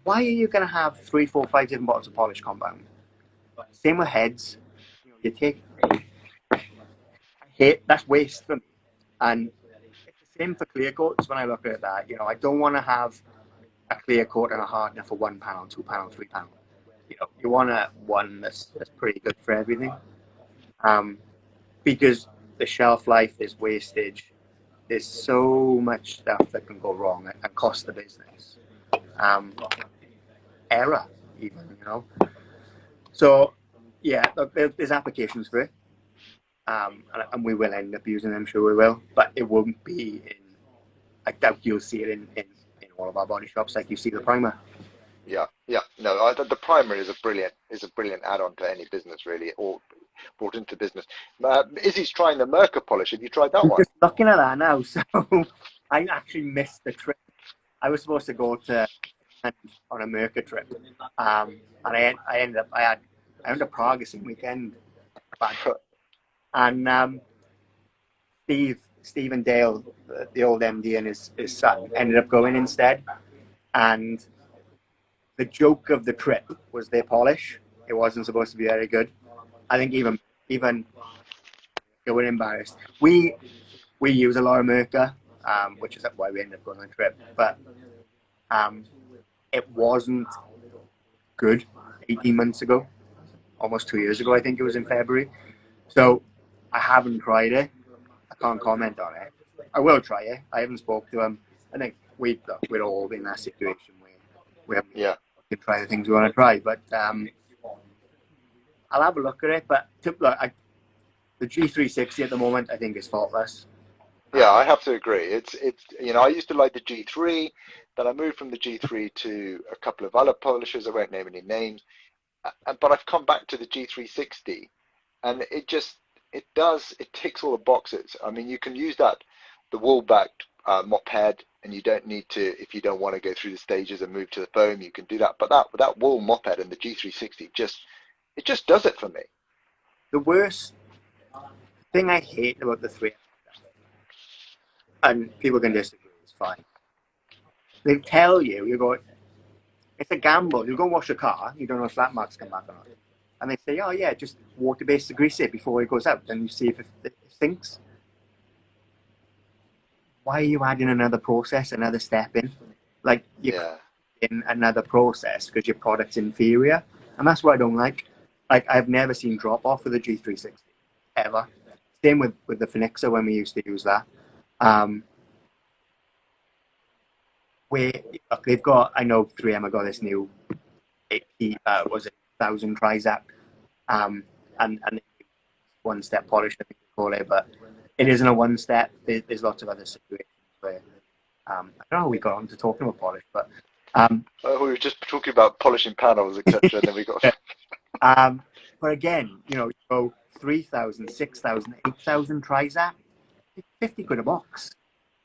Why are you going to have 3, 4, 5 different bottles of polish compound? Same with heads. You take. I hate that's waste for me, and it's the same for clear coats. When I look at that, I don't want to have a clear coat and a hardener for £1, £2, £3. You want one that's pretty good for everything. Because the shelf life, there's wastage, there's so much stuff that can go wrong and cost the business. Error, even, So, yeah, look, there's applications for it. And we will end up using them, sure we will. But it won't be I doubt you'll see it in all of our body shops like you see the primer. Yeah. No, the primer is a brilliant add-on to any business, really, or brought into business. Izzy's trying the Merca polish. Have you tried that one? Just looking at that now, so I actually missed the trip. I was supposed to go to on a Merca trip, and I ended up I went to Prague the same weekend, and Steve and Dale, the old MD, and his son ended up going instead, and the joke of the trip was their polish. It wasn't supposed to be very good. I think even they were embarrassed. We use a lot of Merca, which is why we ended up going on the trip. But it wasn't good 18 months ago, almost 2 years ago. I think it was in February. So I haven't tried it. I can't comment on it. I will try it. I haven't spoke to him. I think we're all in that situation where we haven't can try the things we want to try. But I'll have a look at it. But the G360 at the moment, I think, is faultless. Yeah, I have to agree. It's I used to like the G3, then I moved from the G3 to a couple of other polishers. I won't name any names, but I've come back to the G360, and it ticks all the boxes. I mean, you can use the Wallbank mop head, and you don't need to, if you don't want to go through the stages and move to the foam, you can do that. But that wall mop head and the G360 just does it for me. The worst thing I hate about the 3M, and people can disagree, it's fine. They tell you, it's a gamble. You go wash your car, you don't know if flat marks come back or not. and they say, oh yeah, just water-based grease it before it goes out, and you see if it sinks. Why are you adding another process, another step in? Like you're in another process because your product's inferior, and that's what I don't like. Like I've never seen drop off with a G360 ever. Same with the Phoenixa when we used to use that. Where look, they've got, I know 3M have got this new 80, was it 1,000 Trizac, and one step polish, I think they call it, but it isn't a one step. There's lots of other situations where I don't know how we got on to talking about polish, but we were just talking about polishing panels, etc. And then we got. But again, you go 3,000, 6,000, 8,000 Trizac, it's 50 quid a box,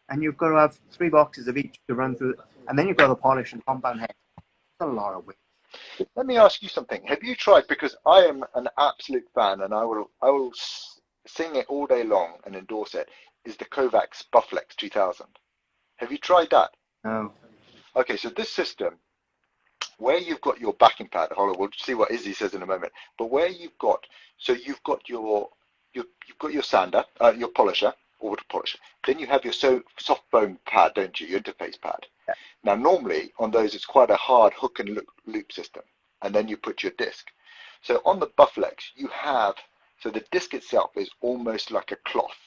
and you've got to have 3 boxes of each to run through, and then you've got the polish and compound head. It's a lot of weight. Let me ask you something. Have you tried? Because I am an absolute fan, and I will sing it all day long and endorse it. Is the Kovacs Bufflex 2000? Have you tried that? No. Okay, so this system, where you've got your backing pad, hold on, we'll see what Izzy says in a moment. But where you've got your sander, your polisher, auto polisher. Then you have your soft foam pad, don't you? Your interface pad. Yeah. Now, normally on those, it's quite a hard hook and loop system, and then you put your disc. So on the Bufflex, so the disc itself is almost like a cloth.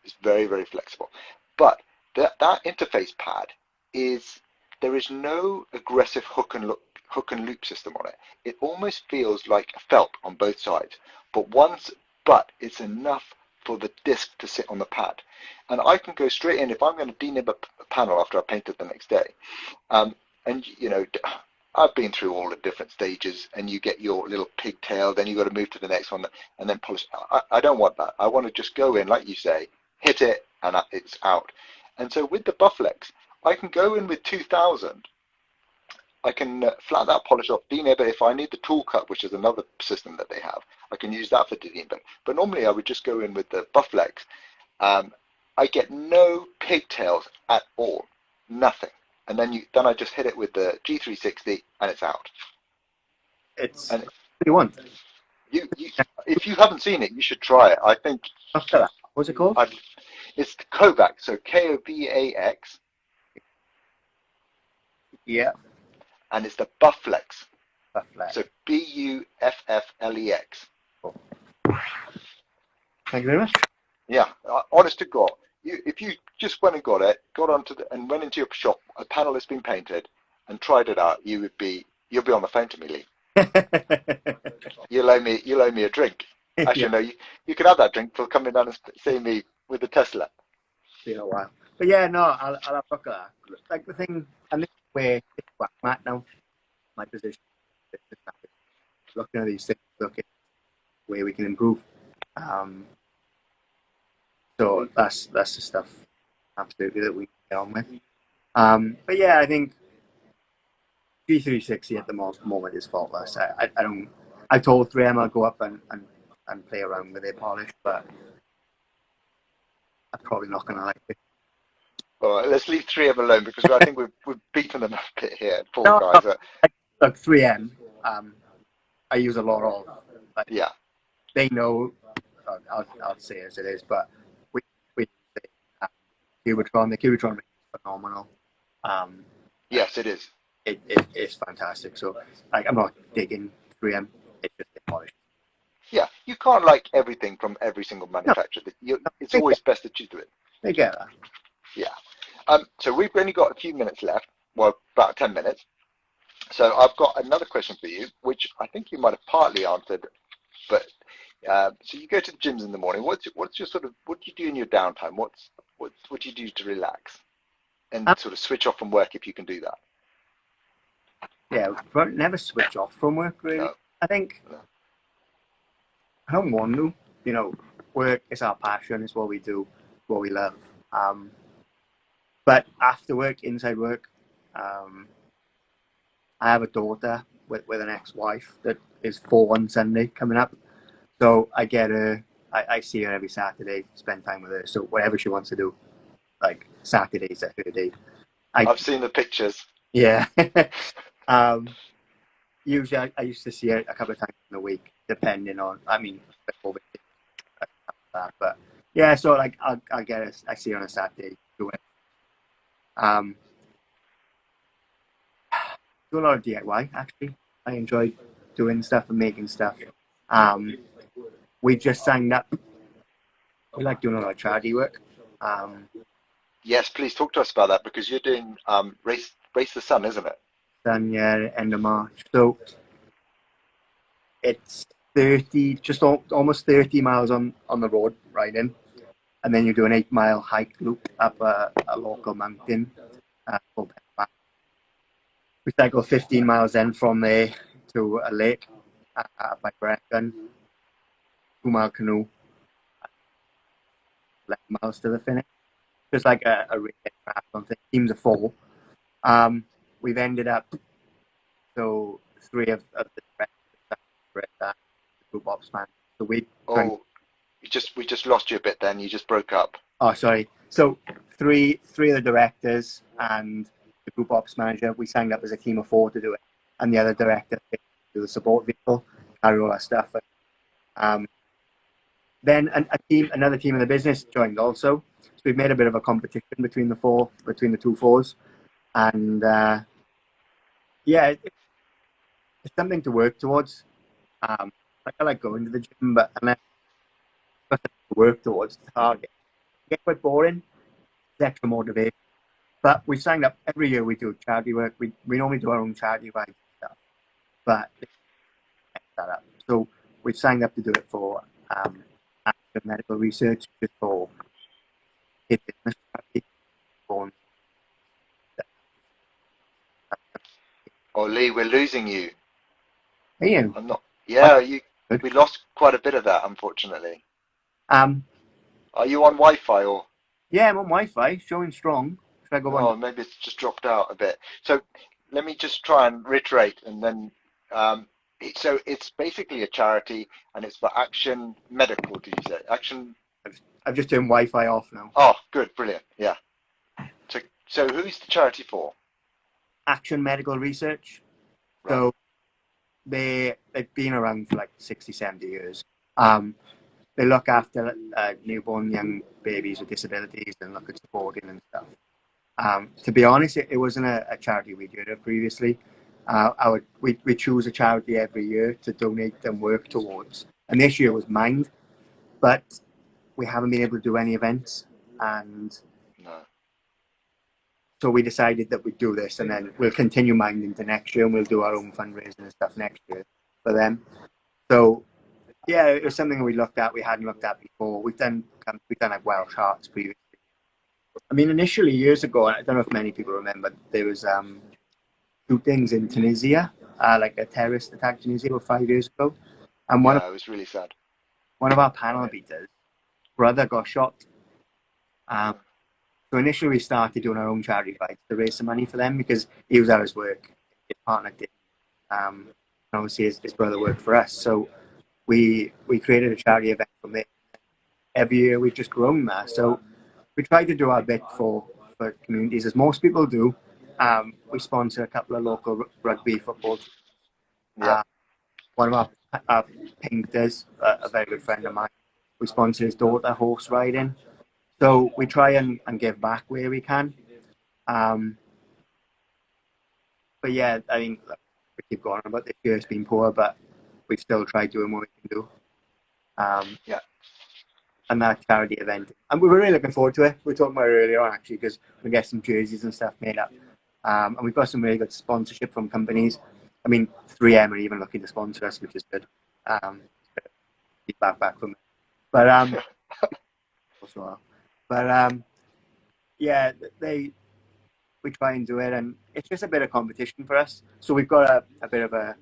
It's very, very flexible. But that interface pad there is no aggressive hook and loop system on it. It almost feels like a felt on both sides, but it's enough for the disc to sit on the pad. And I can go straight in if I'm going to denib a panel after I paint it the next day. And I've been through all the different stages, and you get your little pigtail, then you've got to move to the next one and then polish. I don't want that. I want to just go in, like you say, hit it, and it's out. And so with the Bufflex, I can go in with 2000. I can flat that polish off, denib it. If I need the tool cut, which is another system that they have, I can use that for denib. But normally I would just go in with the Bufflex. I get no pigtails at all, nothing. And then I just hit it with the G360 and it's out. What do you want? If you haven't seen it, you should try it. I think. What's it called? It's Kovacs, so Kovax. Yeah. And it's the Bufflex. Bufflex. So Bufflex. Cool. Thank you very much. Yeah, honest to God, if you just went and got it, and went into your shop, a panel has been painted, and tried it out, you'll be on the phone to me, Lee. You'll owe me a drink. Actually, no, you can have that drink for coming down and seeing me with the Tesla. Been a while, but yeah, no, I'll have a look at that. Like the thing, and this is where I'm at now. My position, looking at these things, looking where we can improve. So that's the stuff absolutely that we get on with. But yeah, I think G360 at the moment is faultless. I don't. I told 3M I'll go up and play around with their polish, but I'm probably not going to like it. All right, let's leave 3M alone because I think we've beaten them a bit here. Poor guys. Look, 3M, I use a lot of. Yeah. They know. I'll say it as it is, but we Cubitron. The Cubitron is phenomenal. Yes, it is. It is fantastic. So I'm not digging 3M. It's just the polish. Yeah, you can't like everything from every single manufacturer. No. It's always best to choose it. They get that. Yeah. So we've only got a few minutes left. Well, about 10 minutes. So I've got another question for you, which I think you might have partly answered. But so you go to the gyms in the morning. What's your sort of, what do you do in your downtime? What do you do to relax and sort of switch off from work if you can do that? Yeah, but never switch off from work really. No. I think I don't want to. Work is our passion. It's what we do, what we love. But after work, inside work, I have a daughter with an ex-wife that is 4 on Sunday coming up. So I get her. I see her every Saturday. Spend time with her. So whatever she wants to do, like Saturdays are her day. I've seen the pictures. Yeah. usually I used to see it a couple of times in a week, depending on. I mean, before that, but yeah. So like I'll get it. I see it on a Saturday. Do it. Um, do a lot of DIY actually. I enjoy doing stuff and making stuff. Um, we just signed up. We like doing a lot of charity work. Um, Yes, please talk to us about that because you're doing Race the Sun, isn't it? done yeah end of March. So it's 30, just almost 30 miles on the road riding, and then you do an 8 mile hike loop up a local mountain. Called We cycle 15 miles then from there to a lake by Brecon, 2 mile canoe, 11 miles to the finish. Just like a race marathon thing. Teams of four. We've ended up, so three of the group ops man. So Oh, we just lost you a bit then. You just broke up. oh sorry. So three of the directors and the group ops manager, we signed up as a team of four to do it, and the other director do the support vehicle, carry all our stuff. Then another team in the business joined also. So we've made a bit of a competition between the two fours, and yeah, it's something to work towards. Like I like going to the gym, but unless to work towards the target, it gets quite boring. It's extra motivation. But we signed up every year. We do charity work. We normally do our own charity rides and stuff, but that up. So we've signed up to do it for medical research, just for kids in the charity. Oh, Lee, we're losing you. Ian, I'm not. Yeah, good. we lost quite a bit of that, unfortunately. Um, Are you on Wi-Fi or? yeah, I'm on Wi-Fi, showing strong. Should I go on? Oh, maybe it's just dropped out a bit. So let me just try and reiterate, and then so it's basically a charity, and it's for Action Medical. Did you say Action? I've just turned Wi-Fi off now. Oh, good, brilliant, yeah. So who's the charity for? Action Medical Research. Right. So they've been around for like 60, 70 years. They look after newborn young babies with disabilities and look at supporting and stuff. To be honest, it wasn't a charity we'd heard of previously. We choose a charity every year to donate and work towards. And this year was Mind, but we haven't been able to do any events. And No. so we decided that we'd do this, and then we'll continue Mind into next year, and we'll do our own fundraising and stuff next year for them. So yeah, it was something we looked at. We hadn't looked at before. We've done like Welsh Hearts previously. I mean, initially years ago, I don't know if many people remember, there was shootings in Tunisia, like a terrorist attack in Tunisia 5 years ago, and Yeah, it was really sad. one of our panel beaters' brother got shot. So initially we started doing our own charity fights to raise some money for them because he was at his work, his partner did, and obviously his brother worked for us. So we created a charity event from there. Every year we've just grown that. So we try to do our bit for communities, as most people do. We sponsor a couple of local rugby football teams. Yeah. One of our painters, a very good friend of mine, we sponsor his daughter horse riding. So we try and give back where we can. But yeah, I think we keep going about this year. It's been poor, but we've still tried doing what we can do. Yeah. And that charity event. And we were really looking forward to it. We were talking about it earlier on, actually, because we get some jerseys and stuff made up. And we've got some really good sponsorship from companies. I mean, 3M are even looking to sponsor us, which is good. Feedback back from them. But yeah, we try and do it, and it's just a bit of competition for us. So we've got a bit of a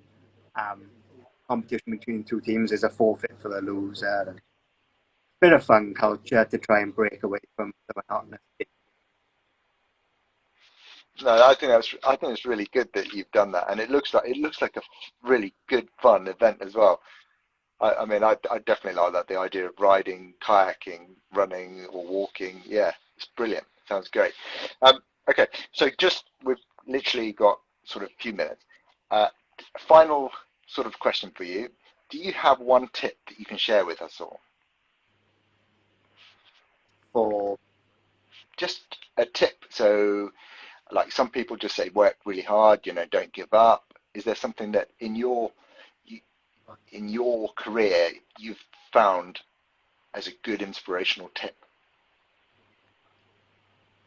competition between the two teams. There's a forfeit for the loser, and a bit of fun culture to try and break away from the monotonous. No, I think it's really good that you've done that, and it looks like a really good fun event as well. I mean, I definitely like that, the idea of riding, kayaking, running, or walking. Yeah, it's brilliant. Sounds great. Okay, so we've literally got sort of a few minutes. final sort of question for you. Do you have one tip that you can share with us all? For Just a tip. So, like some people just say, work really hard, don't give up. Is there something that in your career you've found as a good inspirational tip?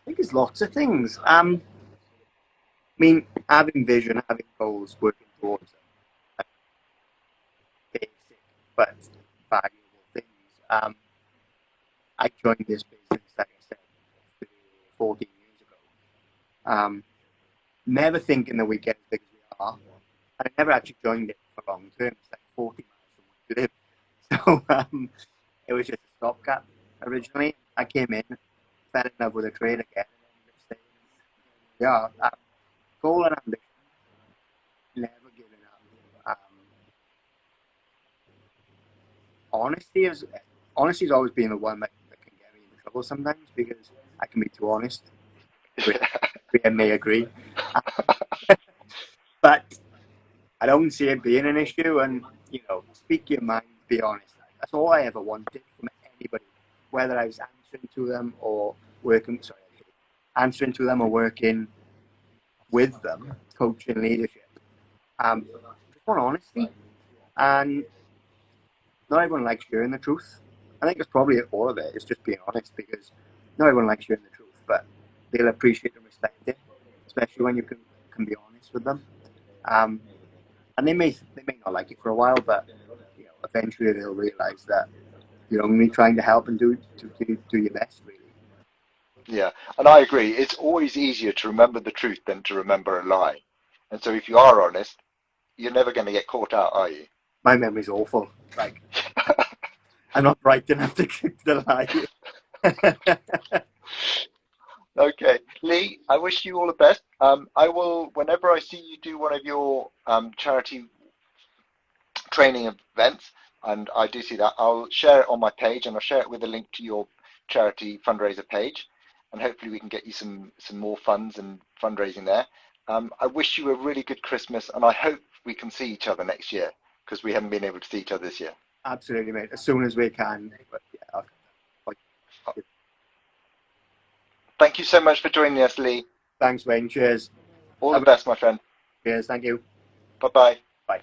I think there's lots of things. I mean, having vision, having goals, working towards them, are basic but valuable things. I joined this business, like I said, 14 years ago. Never thinking that we get as big as we are. And I never actually joined it for long term. It's like 40 miles from where we live. So it was just a stopgap originally. I came in, fell in love with the trade again, and ended up staying. Yeah, goal and ambition, never giving up. Honesty has always been the one that can get me into trouble sometimes because I can be too honest. We may agree, but I don't see it being an issue. And speak your mind, be honest. That's all I ever wanted from anybody, whether I was answering to them or working with them, coaching, leadership. Just want honesty, and not everyone likes hearing the truth. I think it's probably all of it. It's just being honest because not everyone likes hearing the truth, but they'll appreciate and respect it, especially when you can be honest with them. And they may not like it for a while, but eventually they'll realise that you're only trying to help and do your best, really. Yeah, and I agree. It's always easier to remember the truth than to remember a lie. And so if you are honest, you're never going to get caught out, are you? My memory's awful. Like, I'm not bright enough to lie. Okay, Lee, I wish you all the best. I will, whenever I see you do one of your charity training events, and I do see that, I'll share it on my page, and I'll share it with a link to your charity fundraiser page, and hopefully we can get you some more funds and fundraising there. I wish you a really good Christmas, and I hope we can see each other next year because we haven't been able to see each other this year. Absolutely, mate. As soon as we can. But, yeah, Thank you so much for joining us, Lee. Thanks, Wayne. Cheers. All the best, my friend. Cheers. Thank you. Bye-bye. Bye.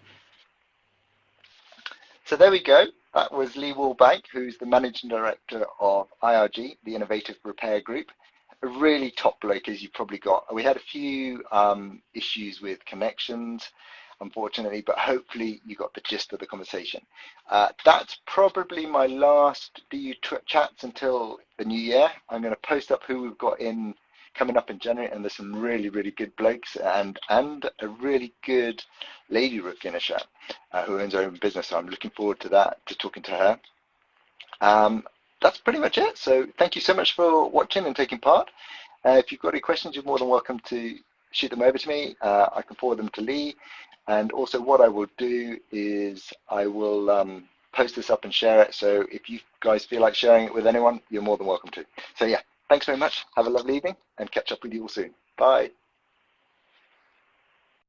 So there we go. That was Lee Wallbank, who's the Managing Director of IRG, the Innovative Repair Group. A really top bloke, as you probably got. We had a few issues with connections, unfortunately, but hopefully you got the gist of the conversation. That's probably my last DU chats until the new year. I'm going to post up who we've got in coming up in January, and there's some really, really good blokes and a really good lady finisher who owns her own business. So I'm looking forward to that, to talking to her. That's pretty much it. So thank you so much for watching and taking part. If you've got any questions, you're more than welcome to shoot them over to me. I can forward them to Lee. And also what I will do is I will post this up and share it. So if you guys feel like sharing it with anyone, you're more than welcome to. So yeah, thanks very much. Have a lovely evening and catch up with you all soon. Bye.